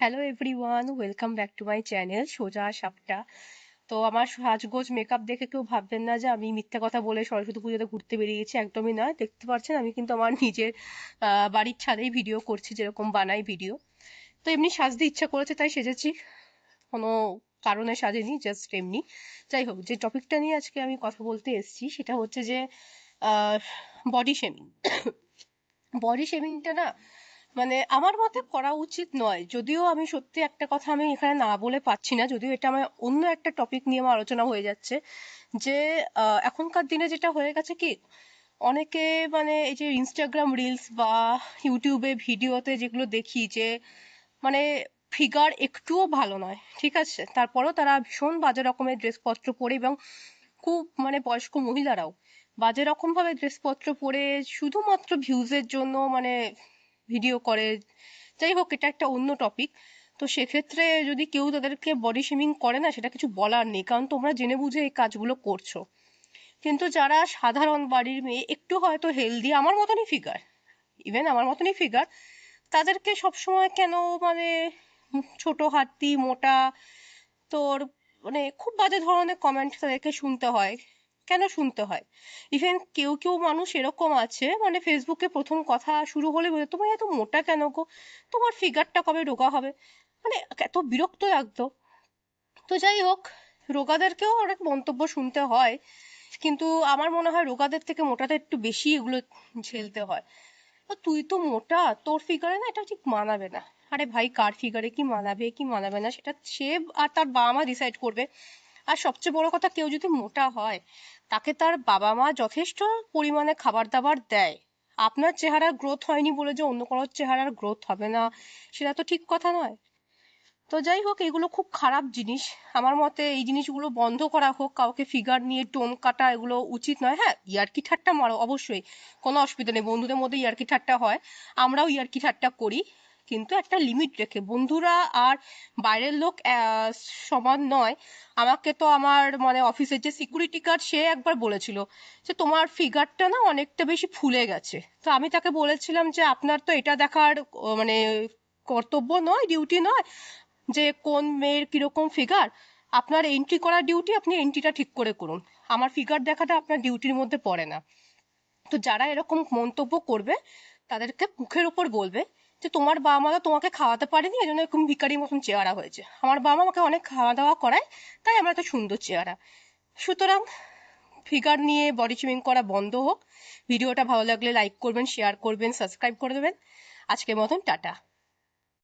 Hello everyone, welcome back to my channel সোজা সাপটা। তো আমার সাজগোজ মেকআপ দেখে কেউ ভাববেন না যে আমি মিথ্যা কথা বলে সরস্বতী পুজোতে ঘুরতে বেরিয়েছি, একদমই নয়। দেখতে পাচ্ছেন আমি কিন্তু আমার নিজের বাড়ির ছাদেই ভিডিও করছি, যেরকম বানাই ভিডিও। তো এমনি সাজতে ইচ্ছা করেছে তাই সেজেছি, কোনো কারণে সাজেনি, জাস্ট এমনি। যাই হোক, যে টপিকটা নিয়ে আজকে আমি কথা বলতে এসেছি সেটা হচ্ছে যে বডি শেমিং। বডি শেমিংটা না, মানে আমার মতে করা উচিত নয়। যদিও আমি সত্যি একটা কথা আমি এখানে না বলে পাচ্ছি না, যদিও এটা আমার অন্য একটা টপিক নিয়ে আমার আলোচনা হয়ে যাচ্ছে। যে এখনকার দিনে যেটা হয়ে গেছে কি, অনেকে মানে এই যে ইনস্টাগ্রাম রিলস বা ইউটিউবে ভিডিওতে যেগুলো দেখি যে মানে ফিগার একটুও ভালো নয়, ঠিক আছে, তারপরেও তারা ভীষণ বাজে রকমের ড্রেসপত্র পরে, এবং খুব মানে বয়স্ক মহিলারাও বাজে রকম ভাবে ড্রেসপত্র পরে শুধুমাত্র ভিউজের জন্য মানে ভিডিও করে। যাই হোক, এটা একটা অন্য টপিক। তো সেক্ষেত্রে যদি কেউ তাদেরকে বডি শেমিং করে না, সেটা কিছু বলার নেই, কারণ তোমরা জেনে বুঝে এই কাজগুলো করছো। কিন্তু যারা সাধারণ বাড়ির মেয়ে, একটু হয়তো হেলদি, আমার মতনই ফিগার, ইভেন আমার মতনই ফিগার, তাদেরকে সবসময় কেন মানে ছোট হাতি মোটা, তোর মানে খুব বাজে ধরনের কমেন্ট তাদেরকে শুনতে হয়। কেন শুনতে হয়? ইভেন কেউ কেউ মানুষ এরকম আছে, মানে ফেসবুকে প্রথম কথা শুরু হলে বলে, তোমার এত মোটা কেন গো, তোমার ফিগারটা কবে রোগা হবে, মানে এত বিরক্ত লাগতো। তো যাই হোক, রোগাদেরকেও অনেক মন্তব্য শুনতে হয়, কিন্তু আমার মনে হয় রোগাদের থেকে মোটাদের একটু বেশি এগুলো ঝেলতে হয়। তো তুই তো মোটা, তোর ফিগারে না এটা ঠিক মানাবে না। আরে ভাই, কার ফিগারে কি মানাবে কি মানাবে না সেটা সে আর তার বাবা মা ডিসাইড করবে। আর সবচেয়ে বড় কথা, কেউ যদি মোটা হয় তাকে তার বাবা মা যথেষ্ট পরিমাণে খাবার দাবার দেয়। আপনার চেহারার গ্রোথ হয়নি বলে যে অন্য কারোর চেহারার গ্রোথ হবে না, সেটা তো ঠিক কথা নয়। তো যাই হোক, এগুলো খুব খারাপ জিনিস। আমার মতে এই জিনিসগুলো বন্ধ করা হোক, কাউকে ফিগার নিয়ে টোন কাটা এগুলো উচিত নয়। হ্যাঁ, ইয়ার্কি ঠাট্টা মারো অবশ্যই, কোনো অসুবিধা নেই, বন্ধুদের মধ্যে ইয়ার্কি ঠাট্টা হয়, আমরাও ইয়ার্কি ঠাট্টা করি, কিন্তু একটা লিমিট রেখে। বন্ধুরা আর বাইরের লোক সমান নয়। আমাকে তো আমার মানে অফিসের যে সিকিউরিটি গার্ড, সে একবার বলেছিল যে তোমার ফিগারটা না অনেকটা বেশি ফুলে গেছে। তো আমি তাকে বলেছিলাম যে আপনার তো এটা দেখার মানে কর্তব্য নয়, ডিউটি নয়, যে কোন মেয়ের কিরকম ফিগার। আপনার এন্ট্রি করার ডিউটি, আপনি এন্ট্রিটা ঠিক করে করুন, আমার ফিগার দেখাটা আপনার ডিউটির মধ্যে পড়ে না। তো যারা এরকম মন্তব্য করবে তাদেরকে মুখের উপর বলবে যে তোমার বাবা মা তো তোমাকে খাওয়াতে পারেনি, এই জন্য এরকম ভিখারির মতন চেহারা হয়েছে। আমার বাবা মা আমাকে অনেক খাওয়া দাওয়া করায়, তাই আমার এত সুন্দর চেহারা। সুতরাং ফিগার নিয়ে বডি শেমিং করা বন্ধ হোক। ভিডিওটা ভালো লাগলে লাইক করবেন, শেয়ার করবেন, সাবস্ক্রাইব করে দেবেন। আজকের মতন টাটা।